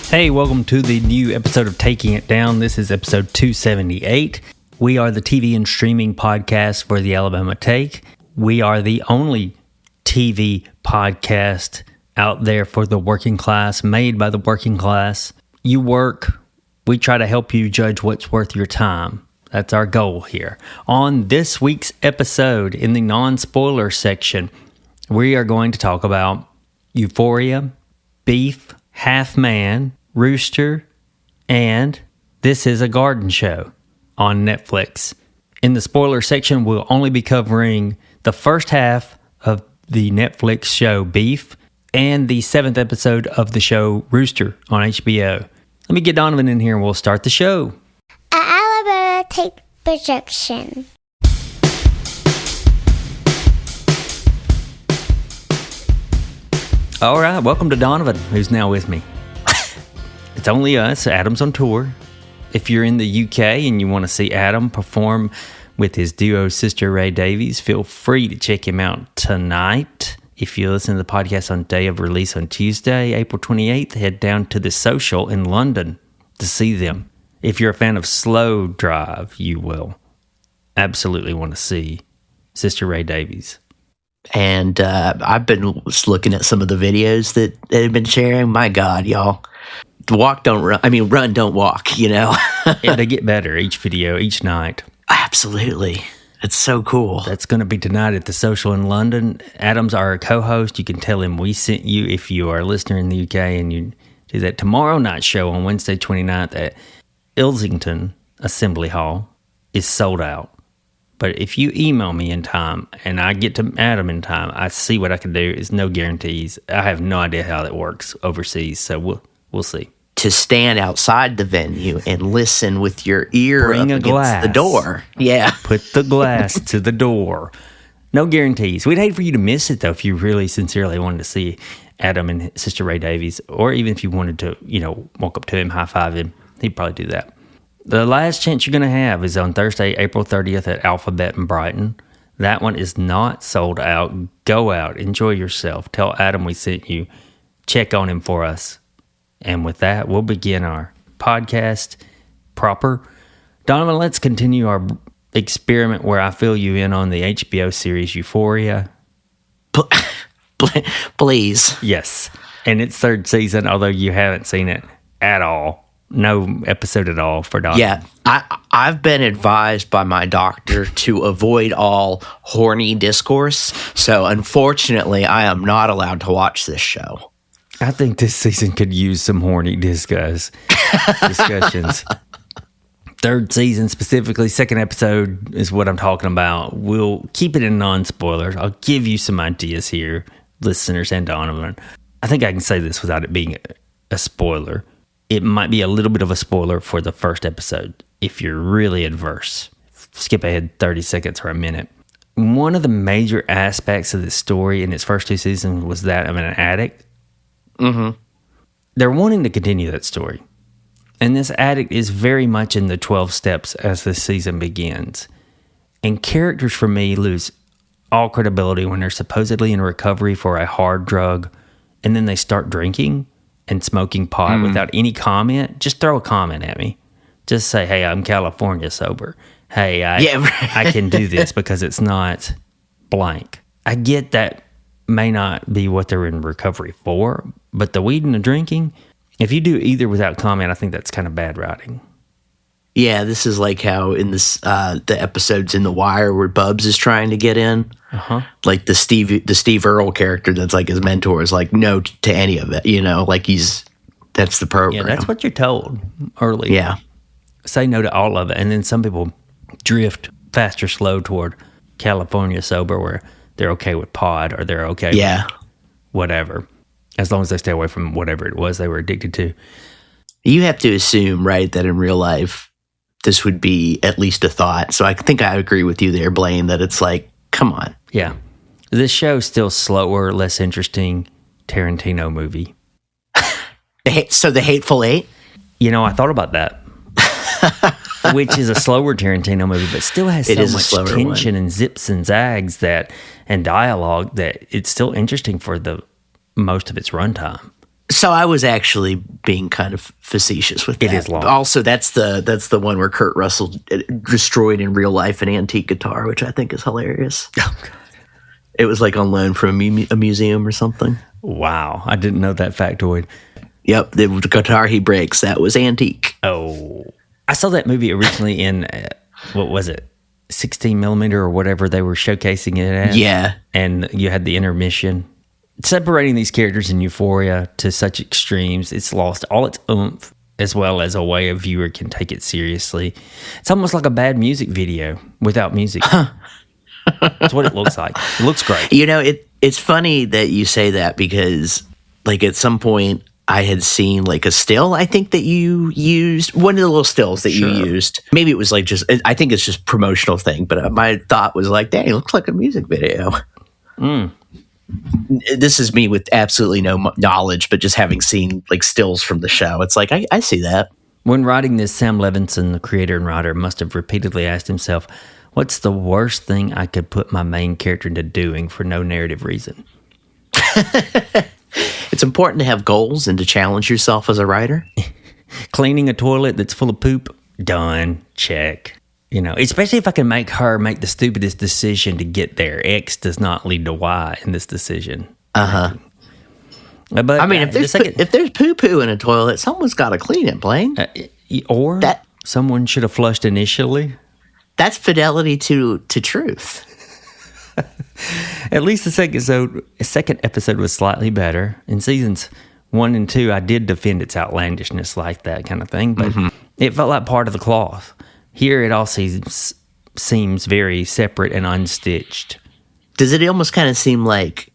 Hey, welcome to the new episode of Taking It Down. This is episode 278. We are the TV and streaming podcast for the Alabama Take. We are the only TV podcast out there for the working class, made by the working class. You work, we try to help you judge what's worth your time. That's our goal here. On this week's episode, in the non-spoiler section, we are going to talk about Euphoria, Beef, Half Man, Rooster, and This Is a Garden Show on Netflix. In the spoiler section, we'll only be covering the first half of the Netflix show Beef and the 7th episode of the show Rooster on HBO. Let me get Donovan in here and we'll start the show. Alabama Take Projection. All right, welcome to Donovan, who's now with me. It's only us. Adam's on tour. If you're in the UK and you want to see Adam perform with his duo Sister Ray Davies, feel free to check him out tonight. If you listen to the podcast on day of release on Tuesday, April 28th, head down to the Social in London to see them. If you're a fan of Slow Drive, you will absolutely want to see Sister Ray Davies. And I've been looking at some of the videos that they've been sharing. My God, y'all. Walk, don't run. I mean, run, don't walk, you know? Yeah, they get better each video, each night. Absolutely. It's so cool. That's going to be tonight at the Social in London. Adam's our co-host. You can tell him we sent you if you are a listener in the UK and you do that. Tomorrow night show on Wednesday 29th at Ilsington Assembly Hall is sold out. But if you email me in time and I get to Adam in time, I see what I can do. It's no guarantees. I have no idea how that works overseas, so we'll see. To stand outside the venue and listen with your ear Bring up a glass. against the door. Yeah. Put the glass to the door. No guarantees. We'd hate for you to miss it, though, if you really sincerely wanted to see Adam and Sister Ray Davies, or even if you wanted to, walk up to him, high-five him. He'd probably do that. The last chance you're going to have is on Thursday, April 30th at Alphabet in Brighton. That one is not sold out. Go out. Enjoy yourself. Tell Adam we sent you. Check on him for us. And with that, we'll begin our podcast proper. Donovan, let's continue our experiment where I fill you in on the HBO series Euphoria. Please. Yes. And it's third season, although you haven't seen it at all. No episode at all for Donovan. Yeah, I've been advised by my doctor to avoid all horny discourse. So unfortunately, I am not allowed to watch this show. I think this season could use some horny discussions. Third season specifically, second episode is what I'm talking about. We'll keep it in non-spoilers. I'll give you some ideas here, listeners and Donovan. I think I can say this without it being a spoiler. It might be a little bit of a spoiler for the first episode if you're really adverse. Skip ahead 30 seconds or a minute. One of the major aspects of this story in its first two seasons was that of an addict. Mm-hmm. They're wanting to continue that story. And this addict is very much in the 12 steps as the season begins. And characters for me lose all credibility when they're supposedly in recovery for a hard drug and then they start drinking and smoking pot without any comment. Just throw a comment at me. Just say, hey, I'm California sober. Hey, I can do this because it's not blank. I get that may not be what they're in recovery for, but the weed and the drinking, if you do either without comment, I think that's kind of bad writing. Yeah, this is like how in this the episodes in The Wire where Bubs is trying to get in. Uh-huh. Like the Steve Earle character that's like his mentor is like no to any of it, like that's the program. Yeah, that's what you're told early. Yeah. Say no to all of it. And then some people drift fast or slow toward California sober where they're okay with pot or they're okay with whatever. As long as they stay away from whatever it was they were addicted to. You have to assume, right, that in real life this would be at least a thought. So I think I agree with you there, Blaine, that it's like, come on. Yeah. This show's still slower, less interesting Tarantino movie. So The Hateful Eight? I thought about that. Which is a slower Tarantino movie, but still has so much tension and zips and zags and dialogue that it's still interesting for the most of its runtime. So I was actually being kind of facetious with that. It is long. Also, that's the one where Kurt Russell destroyed in real life an antique guitar, which I think is hilarious. Oh, God. It was like on loan from a museum or something. Wow. I didn't know that factoid. Yep, the guitar he breaks, that was antique. Oh. I saw that movie originally in, what was it? 16 millimeter or whatever they were showcasing it at. Yeah. And you had the intermission. Separating these characters in Euphoria to such extremes, it's lost all its oomph, as well as a way a viewer can take it seriously. It's almost like a bad music video without music. That's what it looks like. It looks great. You know, it's funny that you say that because, like, at some point I had seen like a still, I think that you used, one of the little stills that you used. Maybe it was like I think it's just promotional thing, but my thought was like, dang, it looks like a music video. This is me with absolutely no knowledge, but just having seen like stills from the show. It's like, I see that. When writing this, Sam Levinson, the creator and writer, must have repeatedly asked himself, what's the worst thing I could put my main character into doing for no narrative reason? It's important to have goals and to challenge yourself as a writer. Cleaning a toilet that's full of poop, done, check. You know, especially if I can make her make the stupidest decision to get there. X does not lead to Y in this decision. But I mean, if there's poo-poo in a toilet, someone's got to clean it, Blaine. Or someone should have flushed initially. That's fidelity to truth. At least the second episode was slightly better. In seasons 1 and 2, I did defend its outlandishness like that kind of thing, but it felt like part of the cloth. Here, it all seems very separate and unstitched. Does it almost kind of seem like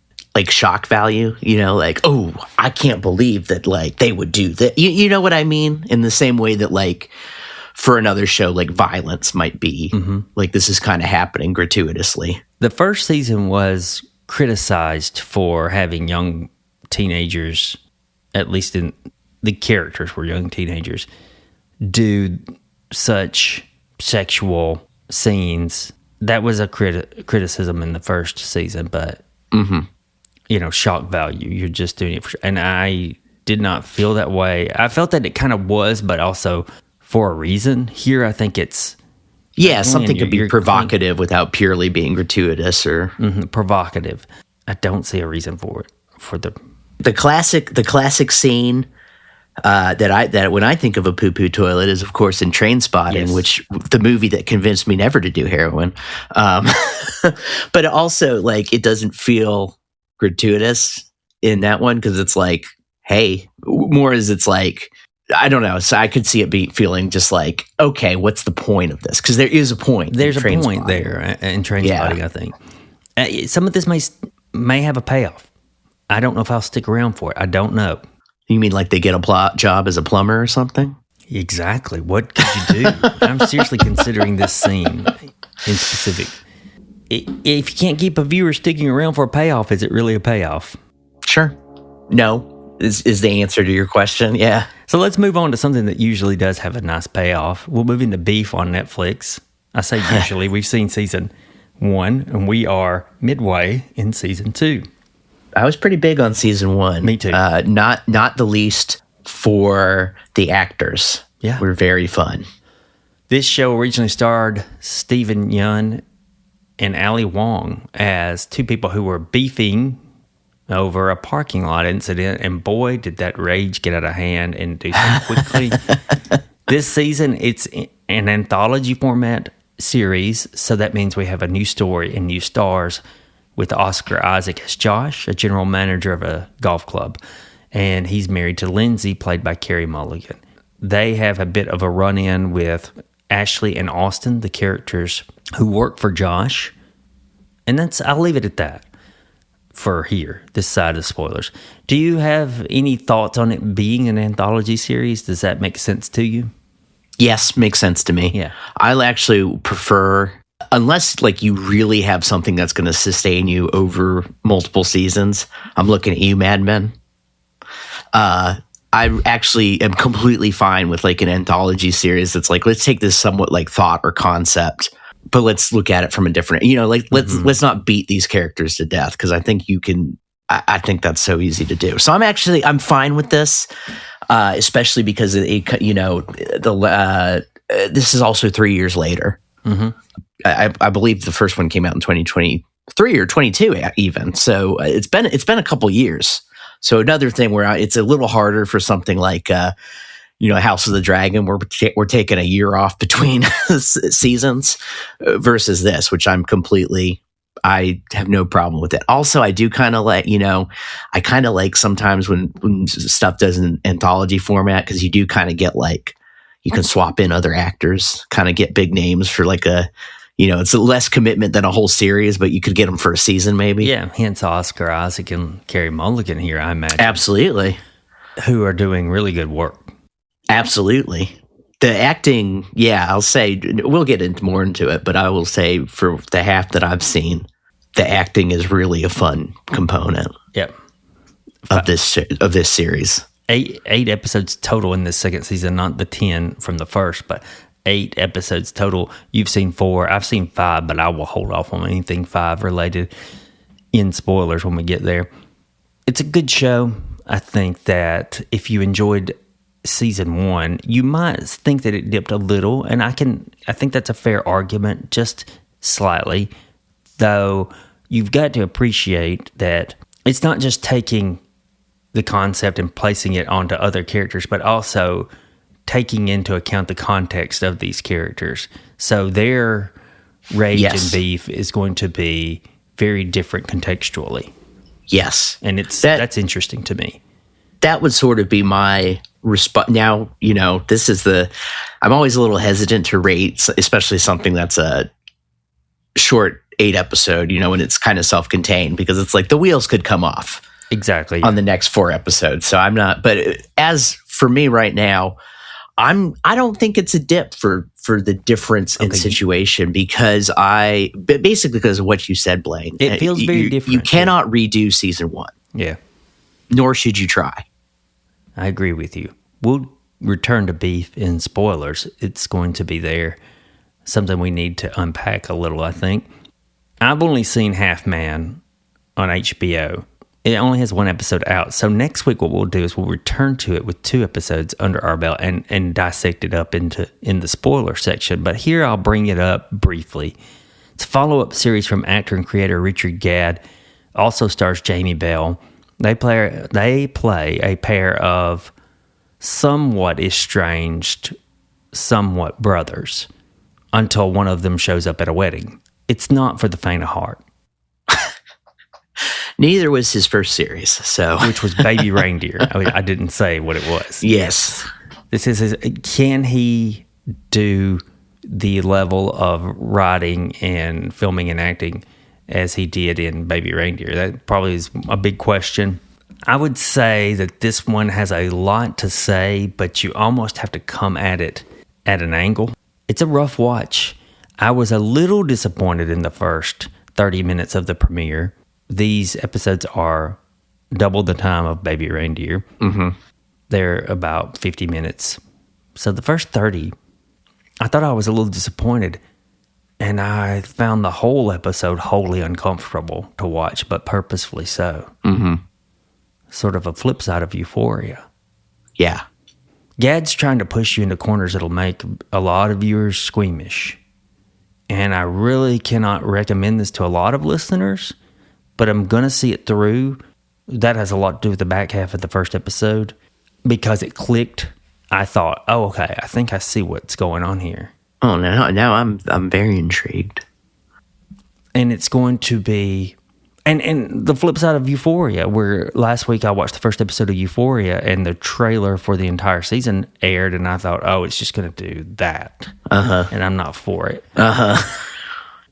shock value? You know, like, oh, I can't believe that like they would do that. You know what I mean? In the same way that like for another show, like violence might be like this is kind of happening gratuitously. The first season was criticized for having young teenagers, at least in the characters were young teenagers, do such sexual scenes. That was a criticism in the first season, but you know, shock value. You're just doing it and I did not feel that way. I felt that it kind of was, but also for a reason. Here, I think it's something could be provocative without purely being gratuitous or provocative. I don't see a reason for it. For the classic scene that when I think of a poo-poo toilet is of course in Trainspotting, which the movie that convinced me never to do heroin. But also like it doesn't feel gratuitous in that one because it's like, hey, more as it's like, I don't know. So I could see it feeling just like, okay, what's the point of this? Because there is a point. There's a point there in Trainspotting, I think. Some of this may have a payoff. I don't know if I'll stick around for it. I don't know. You mean like they get a job as a plumber or something? Exactly. What could you do? I'm seriously considering this scene in specific. If you can't keep a viewer sticking around for a payoff, is it really a payoff? Sure. No. Is the answer to your question. Yeah. So let's move on to something that usually does have a nice payoff. We'll move into Beef on Netflix. I say usually. We've seen season 1, and we are midway in season 2. I was pretty big on season 1. Me too. Not the least for the actors. Yeah. Were very fun. This show originally starred Steven Yeun and Ali Wong as two people who were beefing over a parking lot incident, and boy, did that rage get out of hand and do so quickly. This season, it's an anthology format series, so that means we have a new story and new stars with Oscar Isaac as Josh, a general manager of a golf club, and he's married to Lindsay, played by Carey Mulligan. They have a bit of a run-in with Ashley and Austin, the characters who work for Josh, and I'll leave it at that. For here, this side of spoilers. Do you have any thoughts on it being an anthology series? Does that make sense to you? Yes, makes sense to me. Yeah. I actually prefer, unless like you really have something that's going to sustain you over multiple seasons. I'm looking at you, Mad Men. I actually am completely fine with like an anthology series that's like, let's take this somewhat like thought or concept, but let's look at it from a different, like let's not beat these characters to death, because I think you can. I think that's so easy to do. So I'm fine with this. especially because this is also 3 years later. Mm-hmm. I believe the first one came out in 2023 or 22 even. So it's been a couple years. So another thing where it's a little harder for something like House of the Dragon, where we're taking a year off between seasons, versus this, which I have no problem with it. Also, I do kind of like sometimes when stuff does an anthology format, because you do kind of get you can swap in other actors, kind of get big names for it's a less commitment than a whole series, but you could get them for a season maybe. Yeah, hence Oscar Isaac and Carey Mulligan here, I imagine. Absolutely. Who are doing really good work. Absolutely. The acting, I'll say, we'll get more into it, but I will say for the half that I've seen, the acting is really a fun component. Yep. Of this series. Eight episodes total in this second season, not the 10 from the first, but 8 episodes total. You've seen 4. I've seen 5, but I will hold off on anything 5 related in spoilers when we get there. It's a good show. I think that if you enjoyed season 1, you might think that it dipped a little, and I think that's a fair argument, just slightly, though you've got to appreciate that it's not just taking the concept and placing it onto other characters, but also taking into account the context of these characters. So their rage and beef is going to be very different contextually. Yes. And that's interesting to me. That would sort of be my response. Now, I'm always a little hesitant to rate, especially something that's a short 8 episode, when it's kind of self-contained, because it's like the wheels could come off. Exactly. On the next 4 episodes. So I'm not, but as for me right now, I don't think it's a dip for the difference in situation, because basically because of what you said, Blaine. It feels very different. You cannot redo season 1. Yeah. Nor should you try. I agree with you. We'll return to beef in spoilers. It's going to be there. Something we need to unpack a little, I think. I've only seen Half Man on HBO. It only has 1 episode out. So next week what we'll do is we'll return to it with 2 episodes under our belt and dissect it up in the spoiler section. But here I'll bring it up briefly. It's a follow-up series from actor and creator Richard Gadd. Also stars Jamie Bell. They play a pair of somewhat estranged, somewhat brothers, until one of them shows up at a wedding. It's not for the faint of heart. Neither was his first series, which was Baby Reindeer. I didn't say what it was. Yes. This is can he do the level of writing and filming and acting as he did in Baby Reindeer? That probably is a big question. I would say that this one has a lot to say, but you almost have to come at it at an angle. It's a rough watch. I was a little disappointed in the first 30 minutes of the premiere. These episodes are double the time of Baby Reindeer. Mm-hmm. They're about 50 minutes. So the first 30, I thought I was a little disappointed. And I found the whole episode wholly uncomfortable to watch, but purposefully so. Mm-hmm. Sort of a flip side of Euphoria. Yeah. Gadd's trying to push you into corners that'll make a lot of viewers squeamish. And I really cannot recommend this to a lot of listeners, but I'm going to see it through. That has a lot to do with the back half of the first episode. Because it clicked, I thought, oh, okay, I think I see what's going on here. Oh, now I'm very intrigued. And it's going to be... And the flip side of Euphoria, where last week I watched the first episode of Euphoria and the trailer for the entire season aired, and I thought, oh, it's just going to do that. Uh-huh. And I'm not for it. Uh-huh.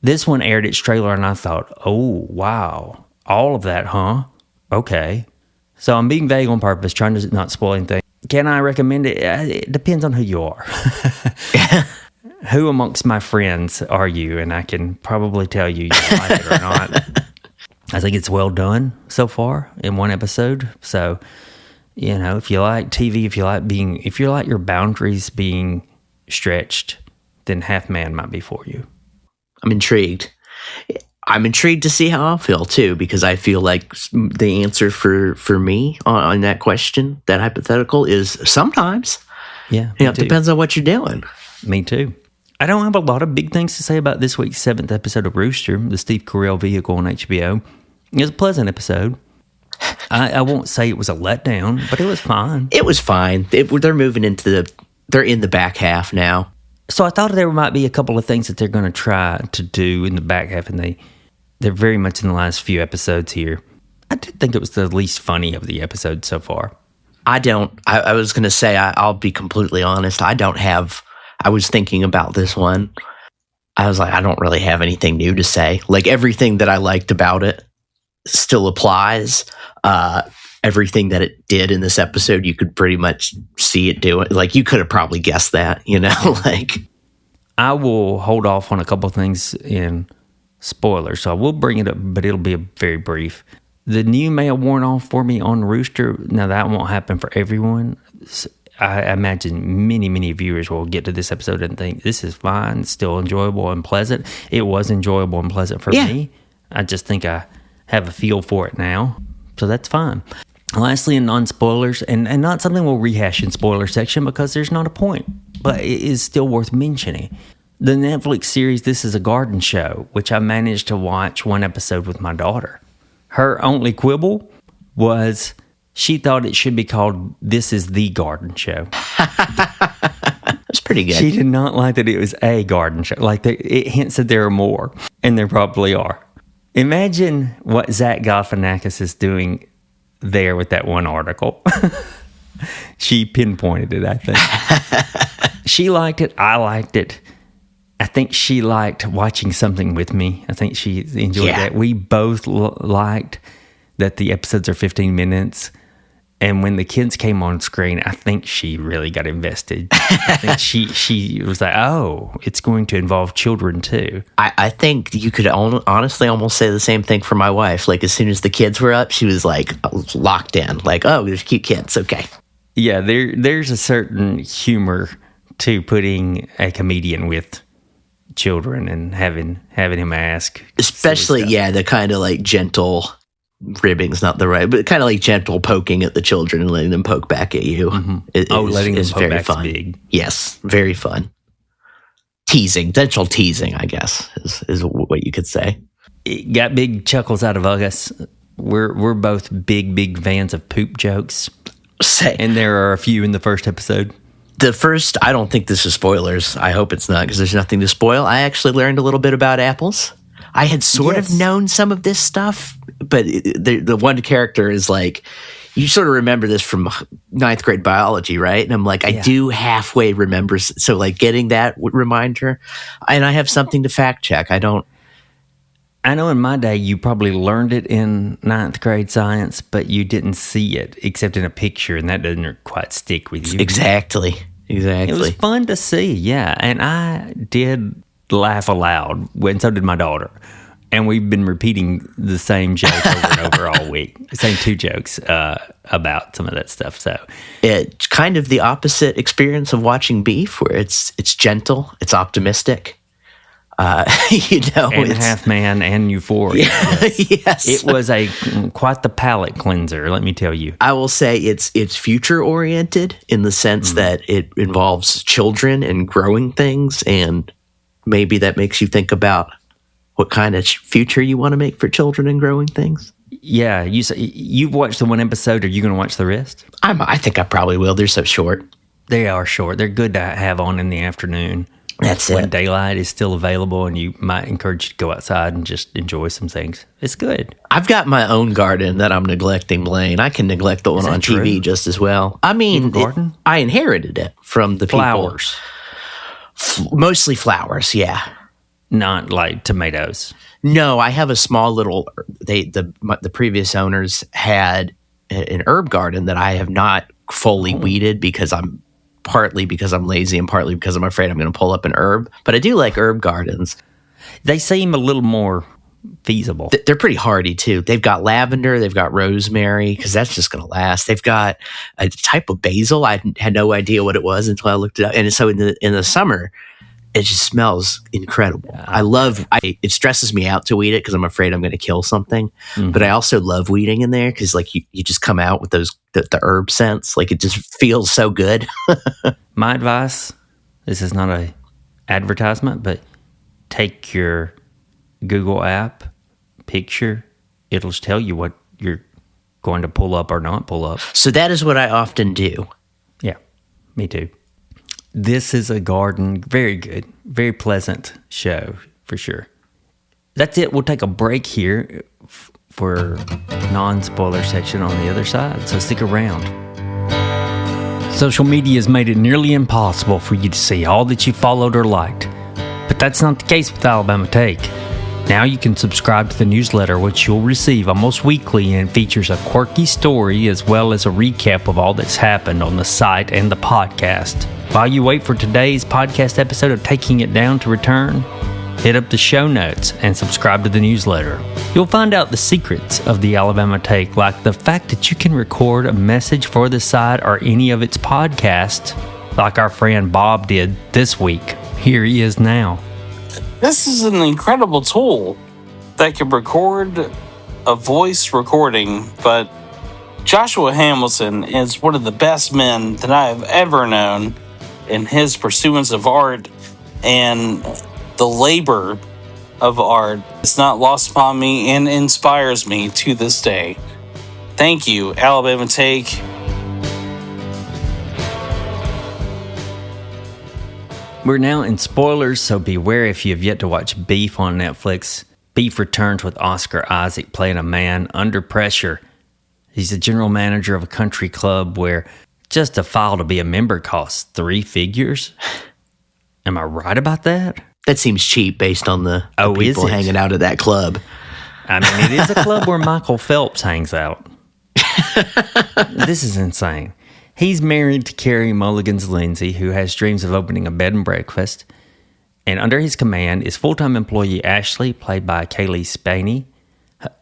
This one aired its trailer, and I thought, oh, wow. All of that, huh? Okay. So I'm being vague on purpose, trying to not spoil anything. Can I recommend it? It depends on who you are. Who amongst my friends are you? And I can probably tell you like it or not. I think it's well done so far in 1 episode. So, if you like TV, if you like your boundaries being stretched, then Half Man might be for you. I'm intrigued. I'm intrigued to see how I'll feel too, because I feel like the answer for me on that question, that hypothetical, is sometimes. Yeah, it depends on what you're doing. Me too. I don't have a lot of big things to say about this week's 7th episode of Rooster, the Steve Carell vehicle on HBO. It was a pleasant episode. I won't say it was a letdown, but it was fine. It was fine. They're moving they're in the back half now. So I thought there might be a couple of things that they're going to try to do in the back half, and they're very much in the last few episodes here. I did think it was the least funny of the episodes so far. I was going to say, I'll be completely honest. I was thinking about this one. I was like, I don't really have anything new to say. Like, everything that I liked about it still applies. Everything that it did in this episode, you could pretty much see it do it. Like, you could have probably guessed that, like. I will hold off on a couple of things in spoilers, so I will bring it up, but it'll be very brief. The new may have worn off for me on Rooster. Now, that won't happen for everyone. I imagine many viewers will get to this episode and think, this is fine, still enjoyable and pleasant. It was enjoyable and pleasant for me. I just think I have a feel for it now, so that's fine. Lastly, in non-spoilers, and not something we'll rehash in spoiler section because there's not a point, but it is still worth mentioning. The Netflix series This Is a Garden Show, which I managed to watch one episode with my daughter. Her only quibble was she thought it should be called This Is the Garden Show. That's pretty good. She did not like that it was a garden show. Like, it hints that there are more, and there probably are. Imagine what Zach Galifianakis is doing there with that one article. She pinpointed it, I think. She liked it. I liked it. I think she liked watching something with me. I think she enjoyed that. We both liked that the episodes are 15 minutes. And when the kids came on screen, I think she really got invested. I think she was like, oh, it's going to involve children too. I think you could honestly almost say the same thing for my wife. Like, as soon as the kids were up, she was like locked in. Like, oh, there's cute kids. Okay. Yeah, there's a certain humor to putting a comedian with children and having him ask. Especially, the kind of like gentle... ribbing's not the right, but kind of like gentle poking at the children and letting them poke back at you. Mm-hmm. Letting them poke very back fun. Is big. Yes, very fun. Teasing, gentle teasing, I guess, is what you could say. It got big chuckles out of us. We're both big fans of poop jokes. And there are a few in the first episode. The first, I don't think this is spoilers. I hope it's not, because there's nothing to spoil. I actually learned a little bit about apples. I had sort of known some of this stuff, but the one character is like, you sort of remember this from 9th grade biology, right? And I'm like, I do halfway remember. So like getting that reminder, and I have something to fact check. I know in my day, you probably learned it in 9th grade science, but you didn't see it except in a picture, and that doesn't quite stick with you. Exactly. It was fun to see, yeah. And I did laugh aloud, and so did my daughter. And we've been repeating the same joke over and over all week. Same 2 jokes about some of that stuff. So it's kind of the opposite experience of watching Beef, where it's gentle, it's optimistic. And Half Man and Euphoria. Yes. It was quite the palate cleanser, let me tell you. I will say it's future oriented in the sense that it involves children and growing things, and maybe that makes you think about what kind of future you want to make for children and growing things. Yeah, you've watched the one episode. Are you going to watch the rest? I think I probably will. They're so short. They are short. They're good to have on in the afternoon. That's when daylight is still available, and you might encourage you to go outside and just enjoy some things. It's good. I've got my own garden that I'm neglecting, Blaine. I can neglect the one on TV just as well. I mean, I inherited it from the flowers. Mostly flowers, yeah. Not like tomatoes. No, I have a small little. The previous owners had an herb garden that I have not fully weeded partly because I'm lazy and partly because I'm afraid I'm going to pull up an herb. But I do like herb gardens. They seem a little more feasible. They're pretty hardy too. They've got lavender, they've got rosemary, because that's just going to last. They've got a type of basil. I had no idea what it was until I looked it up. And so in the summer, It just smells incredible. It stresses me out to eat it because I'm afraid I'm going to kill something. Mm-hmm. But I also love weeding in there because like you just come out with those the herb scents. Like it just feels so good. My advice, this is not a advertisement, but take your Google app, picture, it'll tell you what you're going to pull up or not pull up. So that is what I often do. Yeah, me too. This is a garden, very good, very pleasant show for sure. That's it. We'll take a break here for non-spoiler section on the other side, so stick around. Social media has made it nearly impossible for you to see all that you followed or liked, but that's not the case with Alabama Take. Now you can subscribe to the newsletter, which you'll receive almost weekly, and features a quirky story as well as a recap of all that's happened on the site and the podcast. While you wait for today's podcast episode of Taking It Down to return, hit up the show notes and subscribe to the newsletter. You'll find out the secrets of the Alabama Take, like the fact that you can record a message for the site or any of its podcasts, like our friend Bob did this week. Here he is now. This is an incredible tool that can record a voice recording, but Joshua Hamilton is one of the best men that I have ever known in his pursuance of art, and the labor of art is not lost upon me and inspires me to this day. Thank you, Alabama Take. We're now in spoilers, so beware if you have yet to watch Beef on Netflix. Beef returns with Oscar Isaac playing a man under pressure. He's the general manager of a country club where just a file to be a member costs 3 figures. Am I right about that? That seems cheap based on the people hanging out at that club. I mean, it is a club where Michael Phelps hangs out. This is insane. He's married to Carrie Mulligan's Lindsay, who has dreams of opening a bed and breakfast. And under his command is full-time employee Ashley, played by Kaylee Spaney.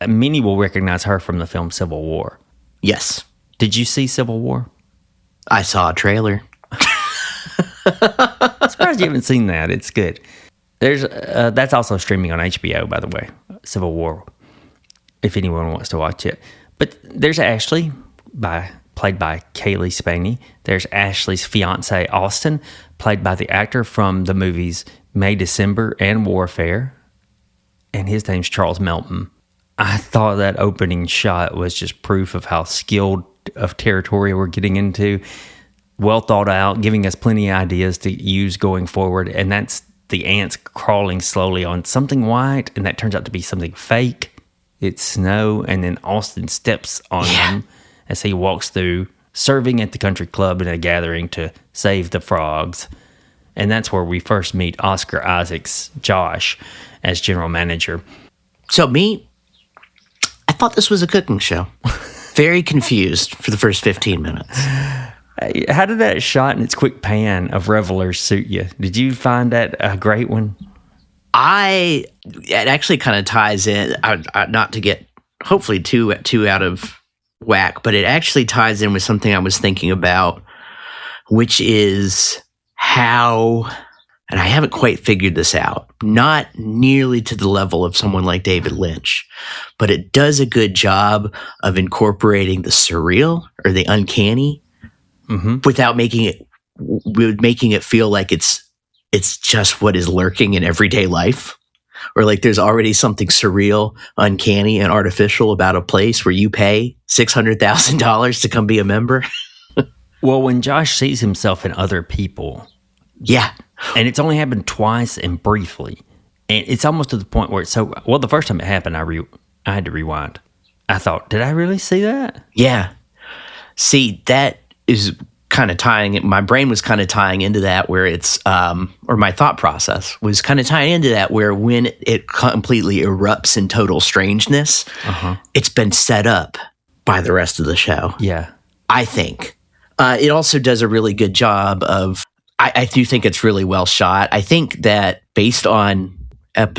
Many will recognize her from the film Civil War. Yes. Did you see Civil War? I saw a trailer. I'm surprised you haven't seen that. It's good. There's that's also streaming on HBO, by the way, Civil War, if anyone wants to watch it. But there's Ashley, played by Kaylee Spaney. There's Ashley's fiance, Austin, played by the actor from the movies May, December, and Warfare. And his name's Charles Melton. I thought that opening shot was just proof of how skilled of territory we're getting into. Well thought out, giving us plenty of ideas to use going forward. And that's the ants crawling slowly on something white, and that turns out to be something fake. It's snow, and then Austin steps on them as he walks through, serving at the country club in a gathering to save the frogs. And that's where we first meet Oscar Isaac's Josh as general manager. So I thought this was a cooking show. Very confused for the first 15 minutes. How did that shot in its quick pan of revelers suit you? Did you find that a great one? It actually kind of ties in, not to get hopefully too out of whack, but it actually ties in with something I was thinking about, which is how, and I haven't quite figured this out, not nearly to the level of someone like David Lynch, but it does a good job of incorporating the surreal or the uncanny without making it feel like it's just what is lurking in everyday life, or like there's already something surreal, uncanny, and artificial about a place where you pay $600,000 to come be a member. Well, when Josh sees himself in other people, and it's only happened twice and briefly, and it's almost to the point where it's so well. The first time it happened, I had to rewind. I thought, did I really see that? Yeah. See, that is kind of tying it. My brain was kind of tying into that where it's, or my thought process was kind of tying into that where when it completely erupts in total strangeness, it's been set up by the rest of the show. Yeah. I think. It also does a really good job of, I do think it's really well shot. I think that based on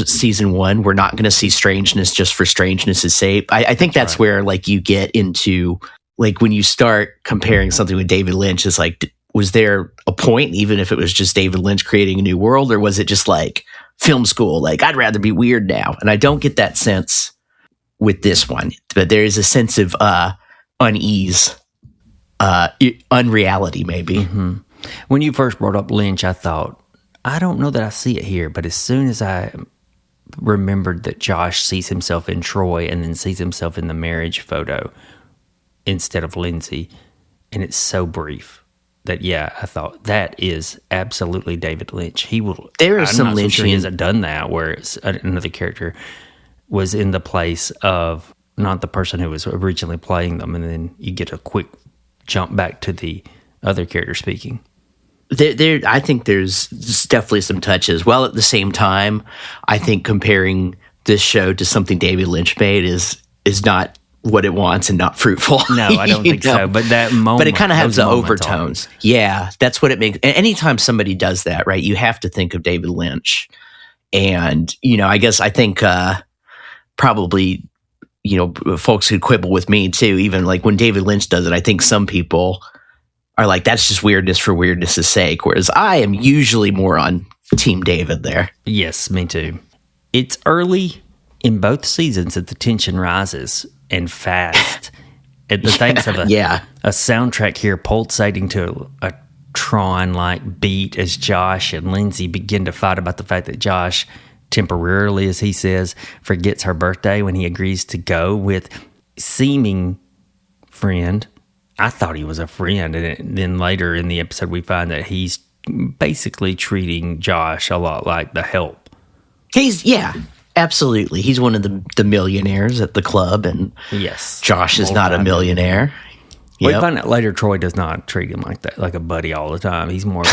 season 1, we're not going to see strangeness just for strangeness' sake. I think that's where like you get into like when you start comparing something with David Lynch, it's like was there a point, even if it was just David Lynch creating a new world, or was it just like film school? Like, I'd rather be weird now. And I don't get that sense with this one, but there is a sense of unease, unreality, maybe. Mm-hmm. When you first brought up Lynch, I thought, I don't know that I see it here, but as soon as I remembered that Josh sees himself in Troy and then sees himself in the marriage photo instead of Lindsay, and it's so brief that, yeah, I thought that is absolutely David Lynch. He will. There is some Lynch. Lynchian. He hasn't done that where another character was in the place of not the person who was originally playing them, and then you get a quick jump back to the other character speaking. I think there's definitely some touches. While at the same time, I think comparing this show to something David Lynch made is not what it wants and not fruitful. No, I don't think so. But that moment, but it kind of has the moments overtones. Yeah, that's what it makes. Anytime somebody does that, right, you have to think of David Lynch. And I think probably folks who quibble with me too. Even like when David Lynch does it, I think some people are like, that's just weirdness for weirdness' sake, whereas I am usually more on Team David there. Yes, me too. It's early in both seasons that the tension rises and fast. At the thanks of a soundtrack here pulsating to a Tron-like beat as Josh and Lindsay begin to fight about the fact that Josh temporarily, as he says, forgets her birthday when he agrees to go with seeming friend. I thought he was a friend, and then later in the episode we find that he's basically treating Josh a lot like the help. Absolutely. He's one of the millionaires at the club, and yes, Josh is not a millionaire. We find out later Troy does not treat him like that, like a buddy all the time. He's more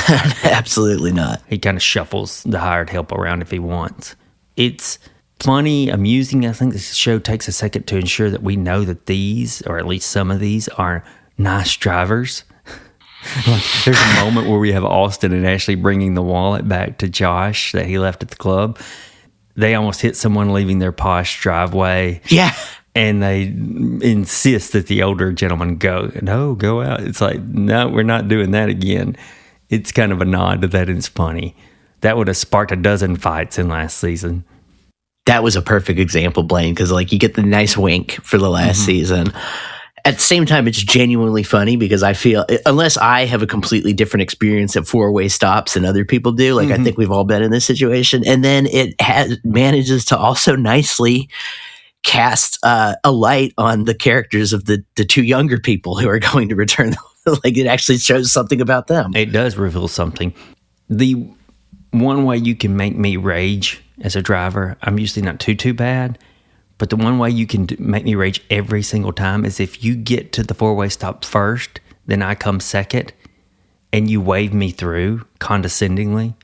absolutely not. He kind of shuffles the hired help around if he wants. It's funny, amusing. I think this show takes a second to ensure that we know that these, or at least some of these, are nice drivers. Like, there's a moment where we have Austin and Ashley bringing the wallet back to Josh that he left at the club. They almost hit someone leaving their posh driveway. Yeah. And they insist that the older gentleman go out. It's like, no, we're not doing that again. It's kind of a nod to that, and it's funny. That would have sparked a dozen fights in last season. That was a perfect example, Blaine, because like you get the nice wink for the last season. At the same time, it's genuinely funny because I feel, unless I have a completely different experience at four-way stops than other people do, like I think we've all been in this situation, and then it manages to also nicely cast a light on the characters of the two younger people who are going to return. Like it actually shows something about them. It does reveal something. The one way you can make me rage as a driver, I'm usually not too bad, but the one way you can make me rage every single time is if you get to the four-way stop first, then I come second, and you wave me through condescendingly.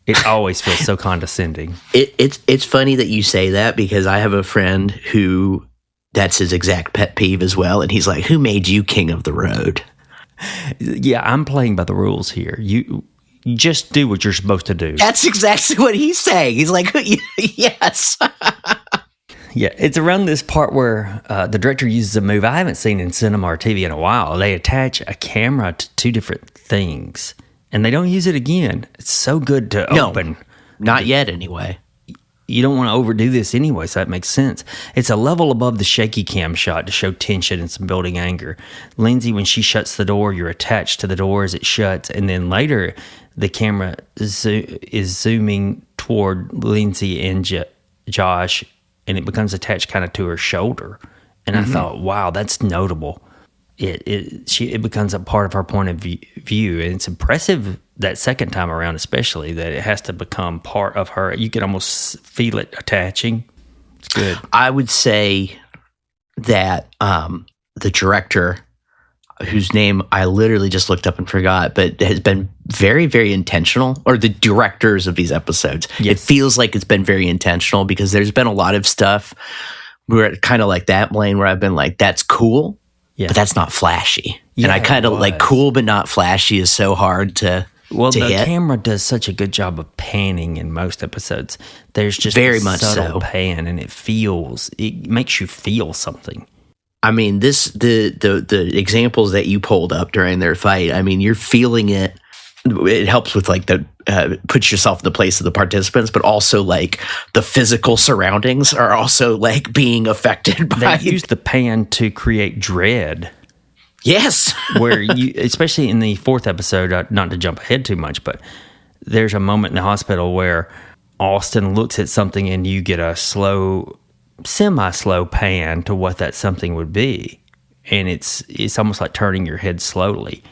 It always feels so condescending. It's funny that you say that because I have a friend who that's his exact pet peeve as well, and he's like, "Who made you king of the road?" Yeah, I'm playing by the rules here. You just do what you're supposed to do. That's exactly what he's saying. He's like, yes. Yeah, it's around this part where the director uses a move I haven't seen in cinema or TV in a while. They attach a camera to two different things, and they don't use it again. It's so good to open. Not yet, anyway. You don't want to overdo this anyway, so that makes sense. It's a level above the shaky cam shot to show tension and some building anger. Lindsay, when she shuts the door, you're attached to the door as it shuts, and then later the camera is zooming toward Lindsay and Josh, and it becomes attached kind of to her shoulder. And I thought, wow, that's notable. It becomes a part of her point of view, and it's impressive that second time around, especially that it has to become part of her. You can almost feel it attaching. It's good. I would say that the director, whose name I literally just looked up and forgot, but has been very, very intentional, or the directors of these episodes. Yes. It feels like it's been very intentional because there's been a lot of stuff where kind of like that, Blaine, where I've been like, that's cool, but that's not flashy. Yeah, and I kind of like cool but not flashy is so hard to hit. Camera does such a good job of panning in most episodes. There's just very a much subtle so pan, and it makes you feel something. I mean, the examples that you pulled up during their fight, I mean, you're feeling it. It helps with like the put yourself in the place of the participants, but also like the physical surroundings are also like being affected by. They use the pan to create dread. Yes, where you, especially in the fourth episode, not to jump ahead too much, but there's a moment in the hospital where Austin looks at something and you get a slow, semi-slow pan to what that something would be, and it's almost like turning your head slowly.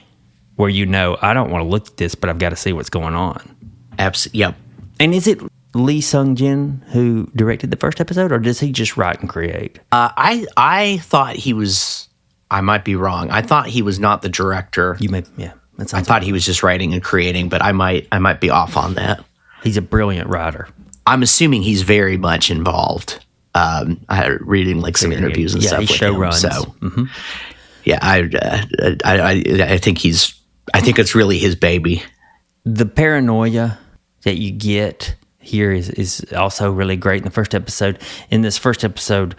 Where I don't want to look at this, but I've got to see what's going on. Absolutely. Yep. And is it Lee Sung-jin who directed the first episode, or does he just write and create? I thought he was. I might be wrong. I thought he was not the director. I thought he was just writing and creating, but I might be off on that. He's a brilliant writer. I'm assuming he's very much involved. I reading like some interviews and stuff with him. So, yeah, I think he's. I think it's really his baby. The paranoia that you get here is also really great in the first episode. In this first episode,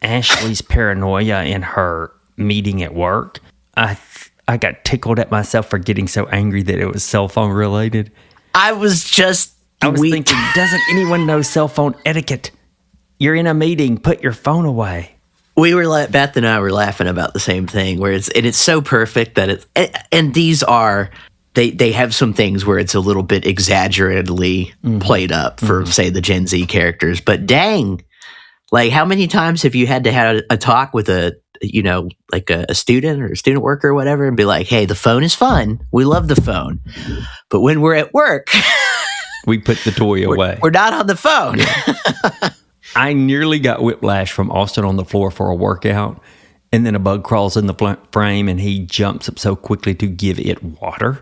Ashley's paranoia in her meeting at work, I got tickled at myself for getting so angry that it was cell phone related. I was thinking, doesn't anyone know cell phone etiquette? You're in a meeting, put your phone away. We were Beth and I were laughing about the same thing where it's so perfect that and these are they have some things where it's a little bit exaggeratedly played up for say the Gen Z characters, but dang, like how many times have you had to have a talk with a student or a student worker or whatever and be like, hey, the phone is fun, we love the phone, but when we're at work we put the toy away, we're not on the phone. I nearly got whiplash from Austin on the floor for a workout, and then a bug crawls in the frame, and he jumps up so quickly to give it water.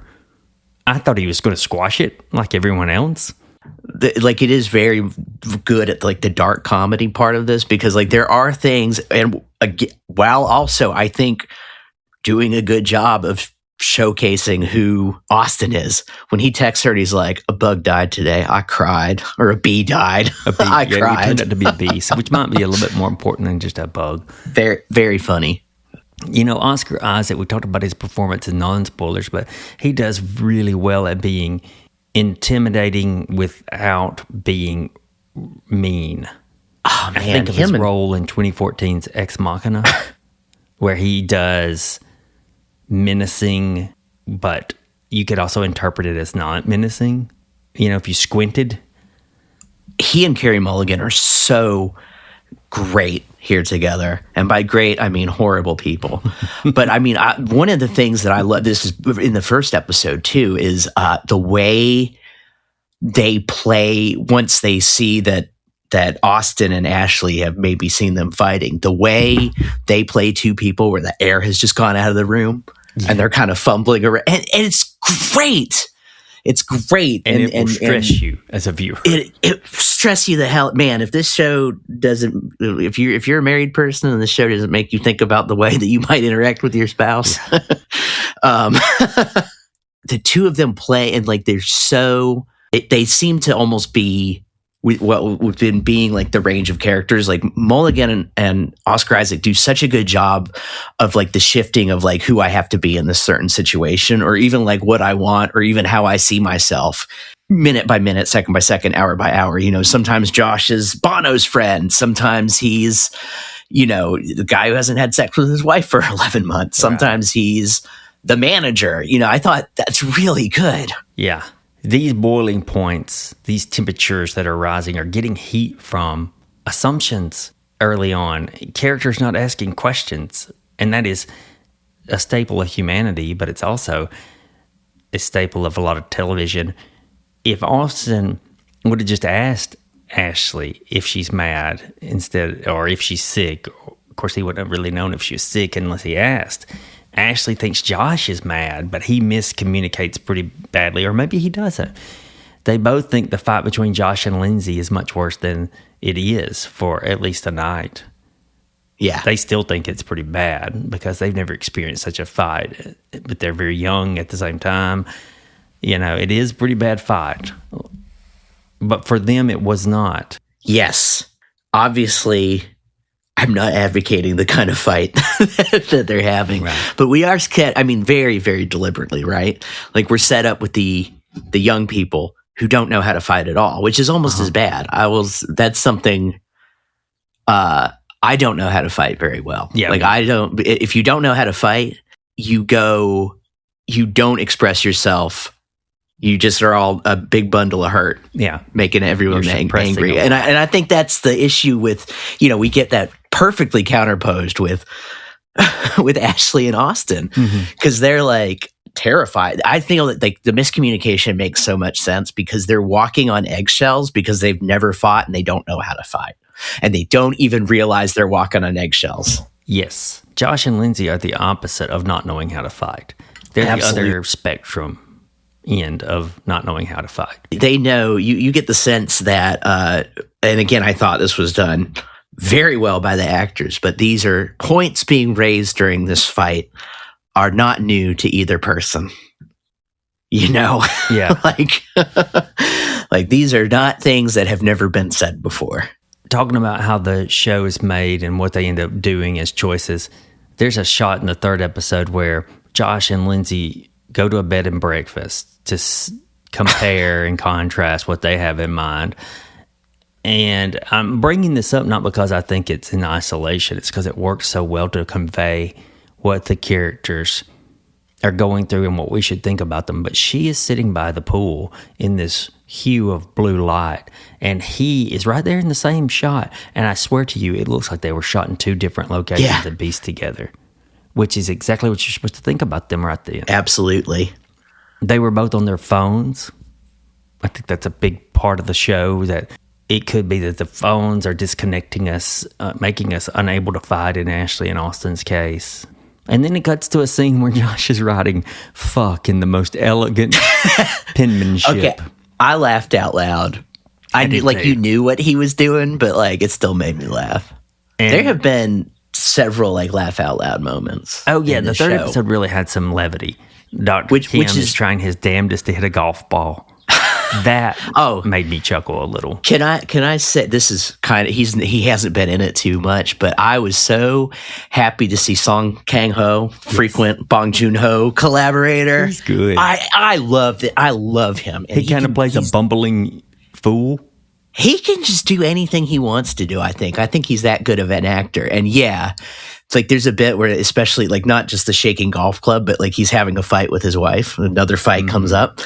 I thought he was going to squash it like everyone else. It is very good at like the dark comedy part of this because like there are things, and while also I think doing a good job of showcasing who Austin is. When he texts her and he's like, a bug died today, I cried, or a bee died, I cried. It turned out to be a bee, which might be a little bit more important than just a bug. Very, very funny. Oscar Isaac, we talked about his performance in non-spoilers, but he does really well at being intimidating without being mean. Oh, man. I think of his role in 2014's Ex Machina, where he does menacing, but you could also interpret it as not menacing. If you squinted. He and Carey Mulligan are so great here together. And by great, I mean horrible people. But I mean, one of the things that I love, this is in the first episode too, is the way they play once they see that Austin and Ashley have maybe seen them fighting, the way they play two people where the air has just gone out of the room and they're kind of fumbling around. And it's great. It's great. And it will stress you as a viewer. It stress you the hell. Man, if this show doesn't, if you're a married person and this show doesn't make you think about the way that you might interact with your spouse, the two of them play and like they're so, they seem to almost be what been being like the range of characters. Like Mulligan and Oscar Isaac do such a good job of like the shifting of like who I have to be in this certain situation, or even like what I want, or even how I see myself minute by minute, second by second, hour by hour. Sometimes Josh is Bono's friend. Sometimes he's, the guy who hasn't had sex with his wife for 11 months. Sometimes he's the manager. I thought that's really good. Yeah. These boiling points, these temperatures that are rising are getting heat from assumptions early on. Characters not asking questions. And that is a staple of humanity, but it's also a staple of a lot of television. If Austin would have just asked Ashley if she's mad instead, or if she's sick, of course he wouldn't have really known if she was sick unless he asked. Ashley thinks Josh is mad, but he miscommunicates pretty badly, or maybe he doesn't. They both think the fight between Josh and Lindsay is much worse than it is for at least a night. Yeah. They still think it's pretty bad because they've never experienced such a fight, but they're very young at the same time. It is a pretty bad fight. But for them, it was not. Yes. Obviously, I'm not advocating the kind of fight that they're having, Right. but we are, very, very deliberately, right? Like we're set up with the young people who don't know how to fight at all, which is almost as bad. That's something, I don't know how to fight very well. Yeah. Like if you don't know how to fight, you don't express yourself. You just are all a big bundle of hurt. Yeah. Making everyone You're suppressing angry. a And lot. I think that's the issue with, we get that perfectly counterposed with Ashley and Austin, because they're like terrified. I feel that like the miscommunication makes so much sense because they're walking on eggshells because they've never fought and they don't know how to fight. And they don't even realize they're walking on eggshells. Yes. Josh and Lindsay are the opposite of not knowing how to fight. They're Absolutely. the other spectrum end of not knowing how to fight. They know, you get the sense that, and again, I thought this was done very well by the actors, but these are points being raised during this fight are not new to either person. Yeah. like these are not things that have never been said before. Talking about how the show is made and what they end up doing as choices, there's a shot in the third episode where Josh and Lindsay go to a bed and breakfast to compare and contrast what they have in mind. And I'm bringing this up not because I think it's in isolation. It's because it works so well to convey what the characters are going through and what we should think about them. But she is sitting by the pool in this hue of blue light, and he is right there in the same shot. And I swear to you, it looks like they were shot in two different locations and pieced together, which is exactly what you're supposed to think about them right then. Absolutely. They were both on their phones. I think that's a big part of the show, that it could be that the phones are disconnecting us, making us unable to fight in Ashley and Austin's case. And then it cuts to a scene where Josh is writing "fuck" in the most elegant penmanship. Okay. I laughed out loud. I knew, did too. you knew what he was doing, but it still made me laugh. And, There have been several laugh out loud moments. oh yeah, in the this third show. episode really had some levity. Dr. Which Kim is- is trying his damnedest to hit a golf ball. That made me chuckle a little. Can I say this is kind of he hasn't been in it too much, but I was so happy to see Song Kang-ho, frequent Bong Joon-ho collaborator. He's good. I loved it. I love him. And He kind of plays a bumbling fool. He can just do anything he wants to do, I think he's that good of an actor. And yeah, it's like there's a bit where, especially not just the shaking golf club, but he's having a fight with his wife. Another fight comes up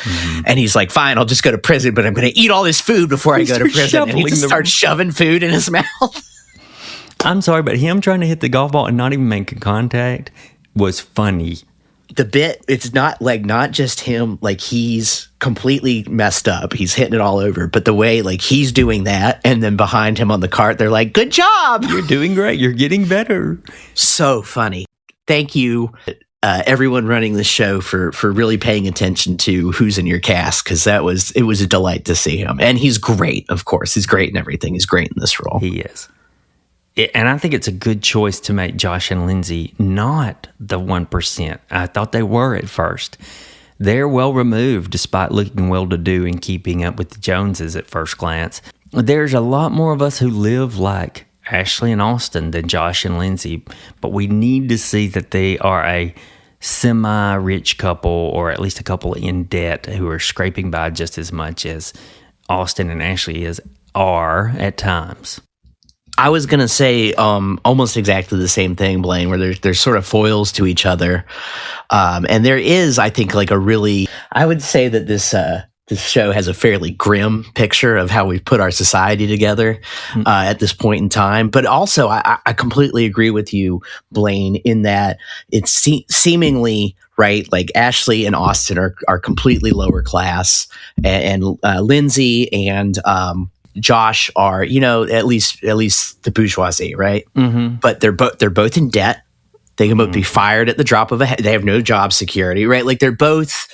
and he's like, fine, I'll just go to prison, but I'm going to eat all this food before I go to prison. And he just starts shoving food in his mouth. I'm sorry, but him trying to hit the golf ball and not even making contact was funny. The bit, it's not just him, he's completely messed up. He's hitting it all over. But the way he's doing that, and then behind him on the cart, they're like, good job. You're doing great. You're getting better. So funny. Thank you, everyone running the show for really paying attention to who's in your cast, because it was a delight to see him. And he's great, of course. He's great in everything. He's great in this role. He is. And I think it's a good choice to make Josh and Lindsay not the 1%. I thought they were at first. They're well removed despite looking well-to-do and keeping up with the Joneses at first glance. There's a lot more of us who live like Ashley and Austin than Josh and Lindsay, but we need to see that they are a semi-rich couple, or at least a couple in debt, who are scraping by just as much as Austin and Ashley are at times. I was going to say almost exactly the same thing, Blaine, where there's sort of foils to each other. And there is, I think, I would say that this show has a fairly grim picture of how we've put our society together at this point in time. But also, I completely agree with you, Blaine, in that it's seemingly, right, Ashley and Austin are completely lower class, and Lindsay and Josh are, at least the bourgeoisie, right? Mm-hmm. But they're both in debt. They can both be fired at the drop of a hat. They have no job security, right? They're both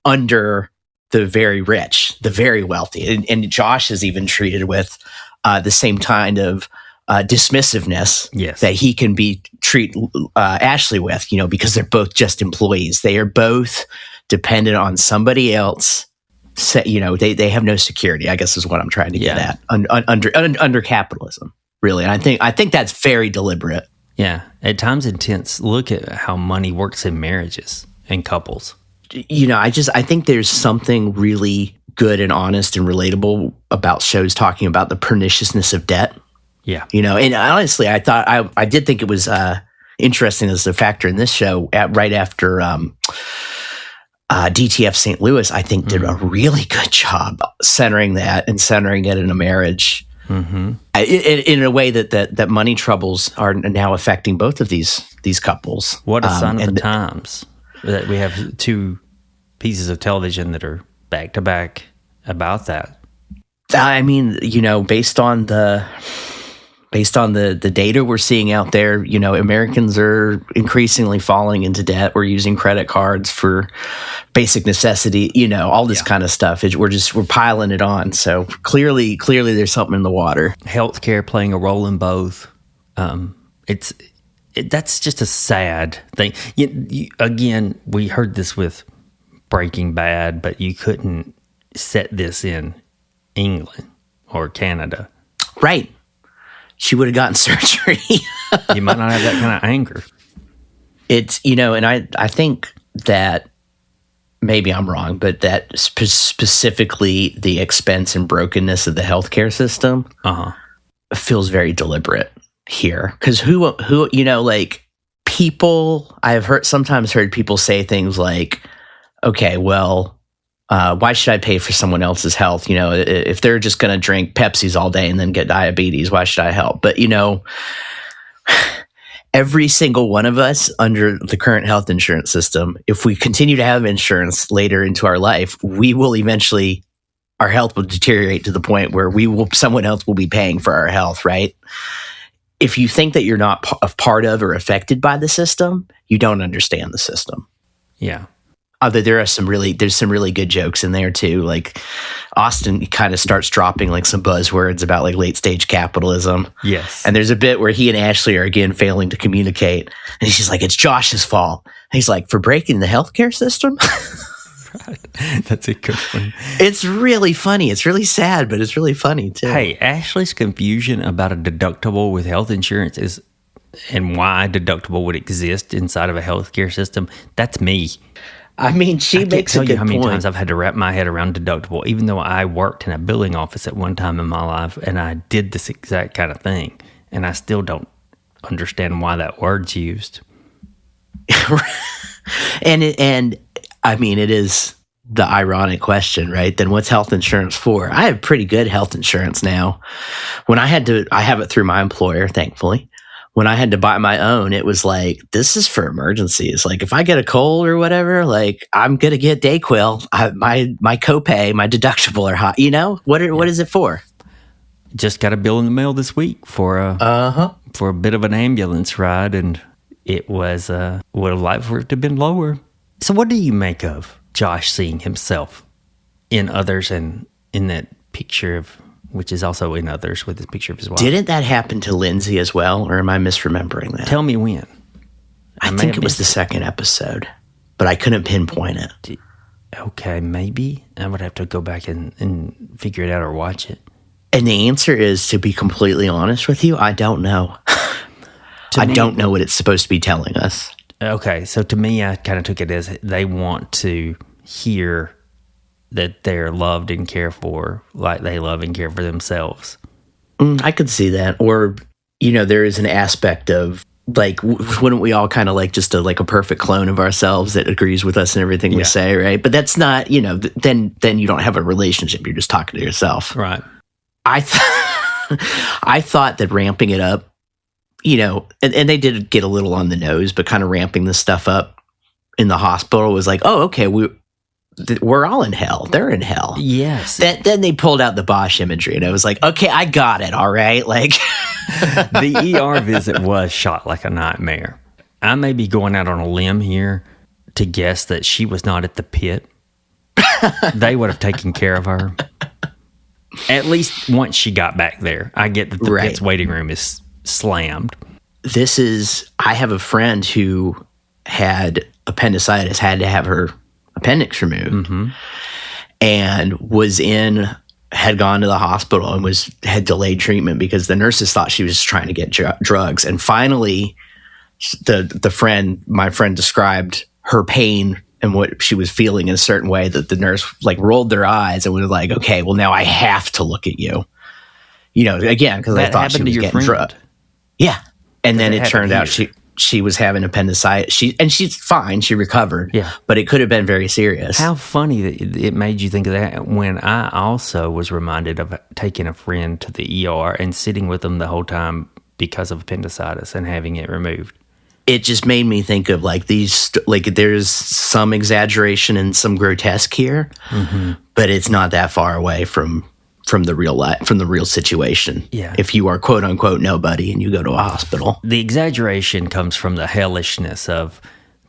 under the very rich, the very wealthy, and Josh is even treated with the same kind of dismissiveness that he can treat Ashley with, because they're both just employees. They are both dependent on somebody else. They have no security, I guess, is what I'm trying to get at under capitalism. really. And I think that's very deliberate. Yeah, at times intense. Look at how money works in marriages and couples. I think there's something really good and honest and relatable about shows talking about the perniciousness of debt. Yeah. And honestly, I did think it was interesting as a factor in this show right after DTF St. Louis, I think did a really good job centering that and centering it in a marriage. Mm-hmm. In a way that money troubles are now affecting both of these couples. What a sign of the times that we have two pieces of television that are back to back about that. I mean, based on the data we're seeing out there, Americans are increasingly falling into debt. We're using credit cards for basic necessity, all this kind of stuff. We're piling it on. So clearly there's something in the water. Healthcare playing a role in both. That's just a sad thing. Again, we heard this with Breaking Bad, but you couldn't set this in England or Canada. Right. She would have gotten surgery. You might not have that kind of anger. It's, and I think that maybe I'm wrong, but that specifically the expense and brokenness of the healthcare system feels very deliberate here. Because who, people, I've sometimes heard people say things like, okay, well, why should I pay for someone else's health? If they're just going to drink Pepsis all day and then get diabetes, why should I help? But, every single one of us under the current health insurance system, if we continue to have insurance later into our life, we will eventually, our health will deteriorate to the point where someone else will be paying for our health, right? If you think that you're not a part of or affected by the system, you don't understand the system. Yeah. Although there's some really good jokes in there too. Like Austin kind of starts dropping like some buzzwords about like late stage capitalism. Yes. And there's a bit where he and Ashley are again failing to communicate. And she's like, it's Josh's fault. And he's like, for breaking the healthcare system? Right. That's a good one. It's really funny. It's really sad, but it's really funny too. Hey, Ashley's confusion about a deductible with health insurance and why a deductible would exist inside of a healthcare system. That's me. I mean, she makes a good point. I can't tell you how many times I've had to wrap my head around deductible, even though I worked in a billing office at one time in my life, and I did this exact kind of thing, and I still don't understand why that word's used. And I mean, it is the ironic question, right? Then what's health insurance for? I have pretty good health insurance now. I have it through my employer, thankfully. When I had to buy my own, it was like, this is for emergencies. Like if I get a cold or whatever, like I'm going to get Dayquil. My copay, my deductible are high. What is it for? Just got a bill in the mail this week for a bit of an ambulance ride. And it was, would have liked for it to have been lower. So what do you make of Josh seeing himself in others and in that picture of, which is also in others with his picture of his wife? Didn't that happen to Lindsay as well, or am I misremembering that? Tell me when. I think it was the second episode, but I couldn't pinpoint it. Okay, maybe. I would have to go back and figure it out or watch it. And the answer is, to be completely honest with you, I don't know. I don't know what it's supposed to be telling us. Okay, so to me, I kind of took it as they want to hear that they're loved and cared for like they love and care for themselves. I could see that. Or, there is an aspect of, like, wouldn't we all kind of like just a perfect clone of ourselves that agrees with us and everything we say, right? But that's not, then you don't have a relationship. You're just talking to yourself. Right. I thought that ramping it up, and they did get a little on the nose, but kind of ramping this stuff up in the hospital was like, oh, okay, we're all in hell. They're in hell. Yes. Then they pulled out the Bosch imagery, and I was like, okay, I got it. All right. Like the ER visit was shot like a nightmare. I may be going out on a limb here to guess that she was not at the pit. They would have taken care of her. At least once she got back there. I get that the pit's waiting room is slammed. I have a friend who had appendicitis, had to have her appendix removed, and was in had gone to the hospital and had delayed treatment because the nurses thought she was just trying to get drugs. And finally, my friend described her pain and what she was feeling in a certain way that the nurse like rolled their eyes and was like, okay, well now I have to look at you. Again, because I thought she was getting drugged. Yeah. And then it turned out she was having appendicitis. She's fine. She recovered. Yeah. But it could have been very serious. How funny that it made you think of that when I also was reminded of taking a friend to the ER and sitting with them the whole time because of appendicitis and having it removed. It just made me think of like these, like there's some exaggeration and some grotesque here, but it's not that far away from the real life, from the real situation. Yeah. If you are quote unquote nobody and you go to a hospital. The exaggeration comes from the hellishness of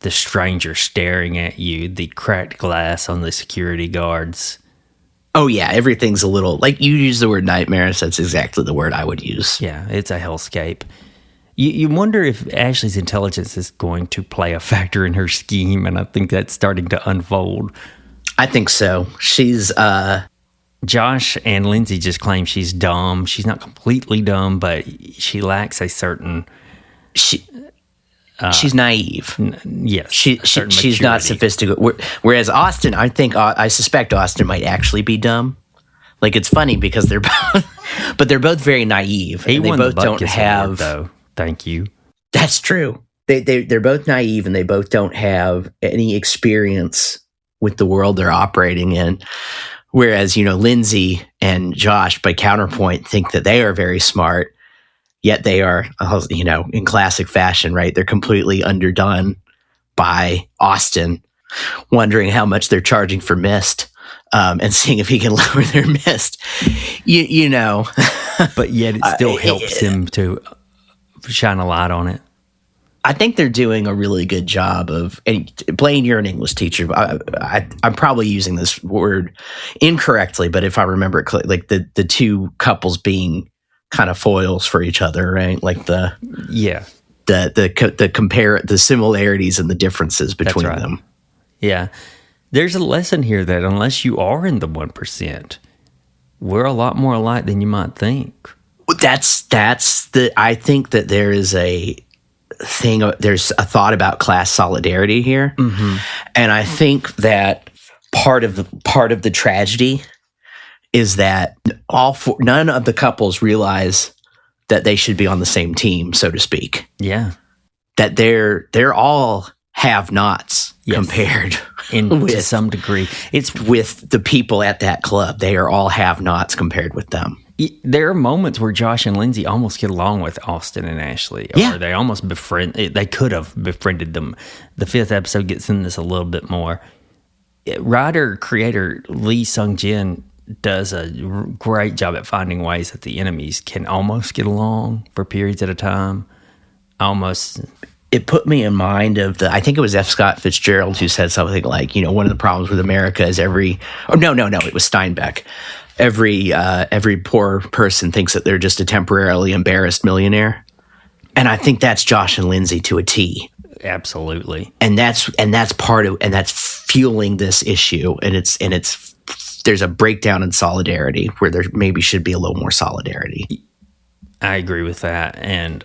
the stranger staring at you, the cracked glass on the security guards. Oh yeah, everything's a little, like you use the word nightmares, that's exactly the word I would use. Yeah, it's a hellscape. You wonder if Ashley's intelligence is going to play a factor in her scheme, and I think that's starting to unfold. I think so. She's Josh and Lindsay just claim she's dumb. She's not completely dumb, but she lacks a certain... she's naive. Yes. She's not sophisticated. Whereas Austin, I suspect Austin might actually be dumb. Like, it's funny because they're both very naive. He and they won both the don't have... award, though. Thank you. That's true. They're both naive and they both don't have any experience with the world they're operating in. Whereas, Lindsay and Josh, by counterpoint, think that they are very smart, yet they are, in classic fashion, right? They're completely underdone by Austin, wondering how much they're charging for mist, and seeing if he can lower their mist. But yet it still helps him to shine a light on it. I think they're doing a really good job of, and Blaine, you're an English teacher. I'm probably using this word incorrectly, but if I remember it correctly, like the two couples being kind of foils for each other, right? Like the similarities and the differences between them. Yeah. There's a lesson here that unless you are in the 1%, we're a lot more alike than you might think. I think that there is there's a thought about class solidarity here. Mm-hmm. And I think that part of the tragedy is that none of the couples realize that they should be on the same team, so to speak. Yeah. That they're all have-nots compared to some degree. It's with the people at that club. They are all have-nots compared with them. There are moments where Josh and Lindsay almost get along with Austin and Ashley, or they almost they could have befriended them. The 5th episode gets in this a little bit more. Writer-creator Lee Sung-jin does a great job at finding ways that the enemies can almost get along for periods at a time. Almost. It put me in mind of I think it was F. Scott Fitzgerald who said something like, one of the problems with America is it was Steinbeck. Every poor person thinks that they're just a temporarily embarrassed millionaire. And I think that's Josh and Lindsay to a T. Absolutely. And that's fueling this issue. And there's a breakdown in solidarity where there maybe should be a little more solidarity. I agree with that. And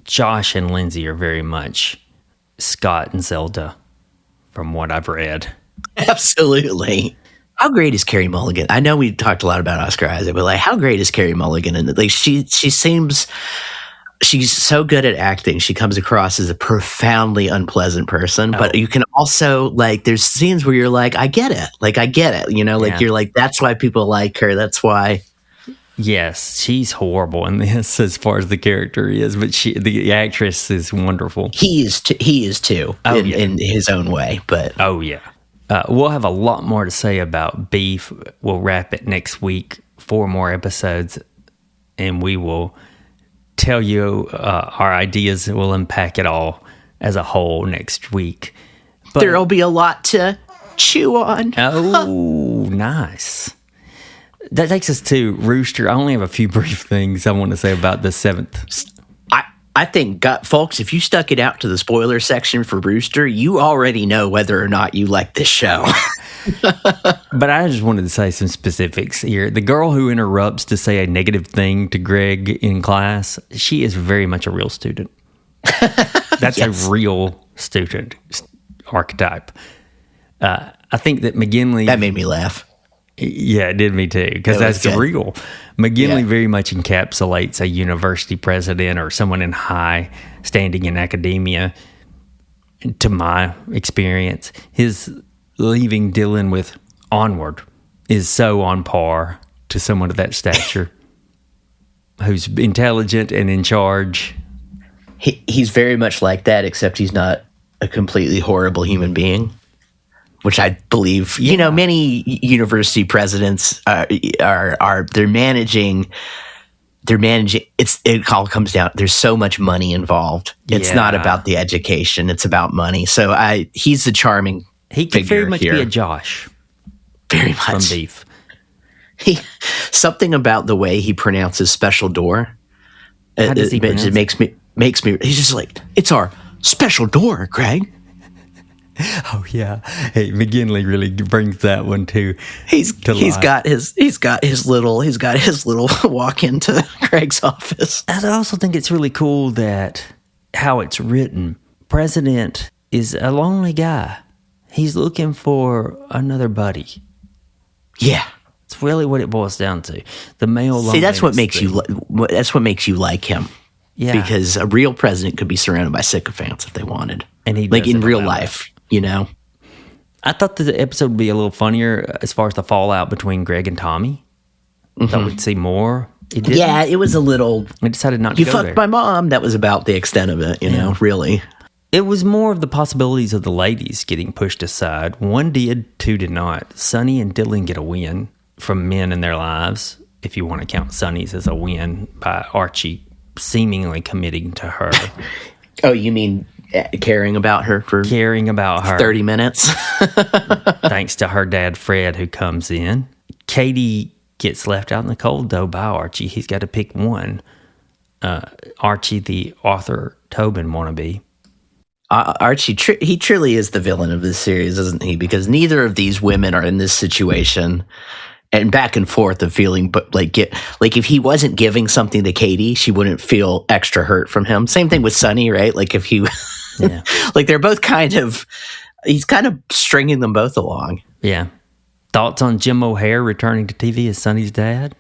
Josh and Lindsay are very much Scott and Zelda from what I've read. Absolutely. How great is Carey Mulligan? I know we talked a lot about Oscar Isaac, but like, how great is Carey Mulligan? And like, she's so good at acting. She comes across as a profoundly unpleasant person, but you can also like, there's scenes where you're like, I get it. Like you're like, that's why people like her. That's why. Yes, she's horrible in this as far as the character is, but the actress is wonderful. He is too in his own way, but we'll have a lot more to say about Beef. We'll wrap it next week, 4 more episodes, and we will tell you our ideas. We'll unpack it all as a whole next week. But there'll be a lot to chew on. Oh, nice. That takes us to Rooster. I only have a few brief things I want to say about the 7th. I think, folks, if you stuck it out to the spoiler section for Rooster, you already know whether or not you like this show. But I just wanted to say some specifics here. The girl who interrupts to say a negative thing to Greg in class, she is very much a real student. That's a real student archetype. I think that McGinley... That made me laugh. Yeah, it did me too, because that's good. real. McGinley very much encapsulates a university president or someone in high standing in academia, to my experience. His leaving Dylan with onward is so on par to someone of that stature who's intelligent and in charge. He's very much like that, except he's not a completely horrible human being, which I believe, many university presidents they're managing. It all comes down. There's so much money involved. It's not about the education. It's about money. So he's the charming. He could very much be a Josh. Very much from Beef. Something about the way he pronounces special door. How does he pronounce it? Makes me. He's just like, it's our special door, Greg. Oh yeah, hey, McGinley really brings that one too. He's got his little walk into Greg's office. I also think it's really cool that how it's written. President is a lonely guy. He's looking for another buddy. Yeah, it's really what it boils down to. The male. See, that's what makes you. That's what makes you like him. Yeah, because a real president could be surrounded by sycophants if they wanted, and he like in real life. I thought the episode would be a little funnier as far as the fallout between Greg and Tommy. I thought we'd see more. Yeah, it was a little. I decided not to You go fucked there. my mom. That was about the extent of it, really. It was more of the possibilities of the ladies getting pushed aside. One did, two did not. Sonny and Dylan get a win from men in their lives, if you want to count Sonny's as a win, by Archie seemingly committing to her. Oh, you mean caring about her for 30 minutes? Thanks to her dad, Fred, who comes in. Katie gets left out in the cold, though, by Archie. He's got to pick one. Archie, the Arthur Tobin wannabe. Archie, he truly is the villain of this series, isn't he? Because neither of these women are in this situation. And back and forth of feeling, but like if he wasn't giving something to Katie, she wouldn't feel extra hurt from him. Same thing with Sonny, right? Like if he, like they're both he's kind of stringing them both along. Yeah. Thoughts on Jim O'Hare returning to TV as Sonny's dad?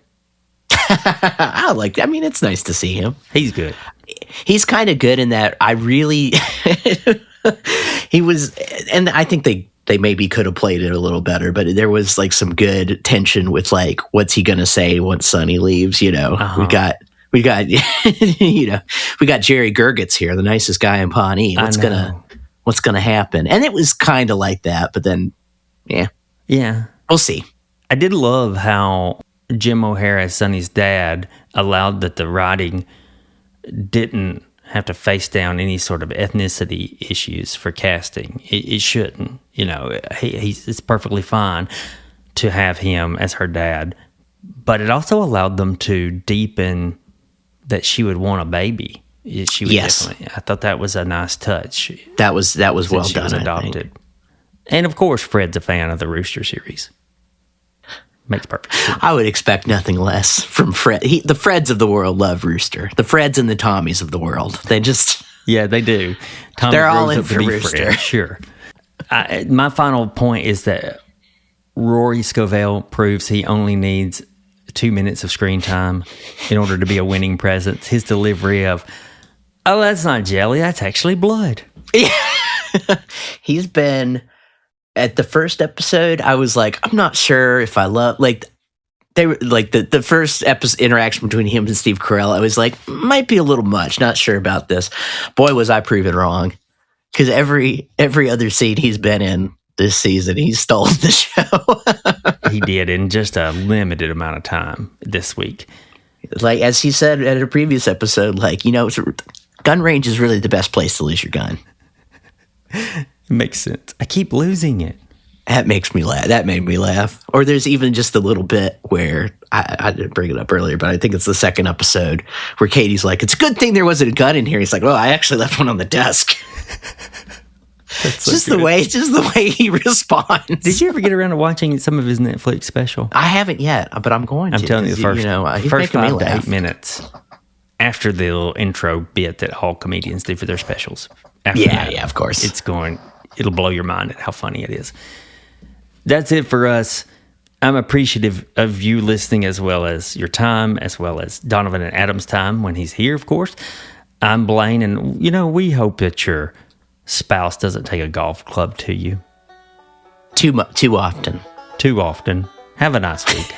It's nice to see him. He's good. He's kind of good in that he was, and I think they maybe could have played it a little better, but there was like some good tension with like, what's he going to say once Sonny leaves? We got we got Jerry Gergitz here, the nicest guy in Pawnee. What's gonna happen? And it was kind of like that, but then, yeah, we'll see. I did love how Jim O'Hare as Sonny's dad allowed that the writing didn't have to face down any sort of ethnicity issues for casting. It shouldn't. It's perfectly fine to have him as her dad, but it also allowed them to deepen that she would want a baby. She would definitely. I thought that was a nice touch. That was well she done. Was adopted, and of course, Fred's a fan of the Rooster series. Makes perfect sense. I would expect nothing less from Fred. The Freds of the world love Rooster. The Freds and the Tommies of the world. They just... Yeah, they do. Tommy they're all in up for to be Rooster. Fred, sure. My final point is that Rory Scovel proves he only needs 2 minutes of screen time in order to be a winning presence. His delivery of, oh, that's not jelly, that's actually blood. Yeah. He's been... At the first episode, I was like, I'm not sure if I love, like, they were like the first episode interaction between him and Steve Carell. I was like, might be a little much. Not sure about this. Boy, was I proven wrong. Because every other scene he's been in this season, he stole the show. He did in just a limited amount of time this week. Like, as he said at a previous episode, like, gun range is really the best place to lose your gun. Makes sense. I keep losing it. That makes me laugh. That made me laugh. Or there's even just a little bit where I didn't bring it up earlier, but I think it's the second episode where Katie's like, "It's a good thing there wasn't a gun in here." He's like, "Well, I actually left one on the desk." That's so just good. the way he responds. Did you ever get around to watching some of his Netflix special? I haven't yet, but I'm going to. I'm telling you, the first, he's first making me 5 to 8 laugh. minutes after the little intro bit that all comedians do for their specials. After Yeah, that, yeah, of course. It'll blow your mind at how funny it is. That's it for us. I'm appreciative of you listening, as well as your time, as well as Donovan and Adam's time when he's here, of course. I'm Blaine, and, we hope that your spouse doesn't take a golf club to you Too often. too often. Have a nice week.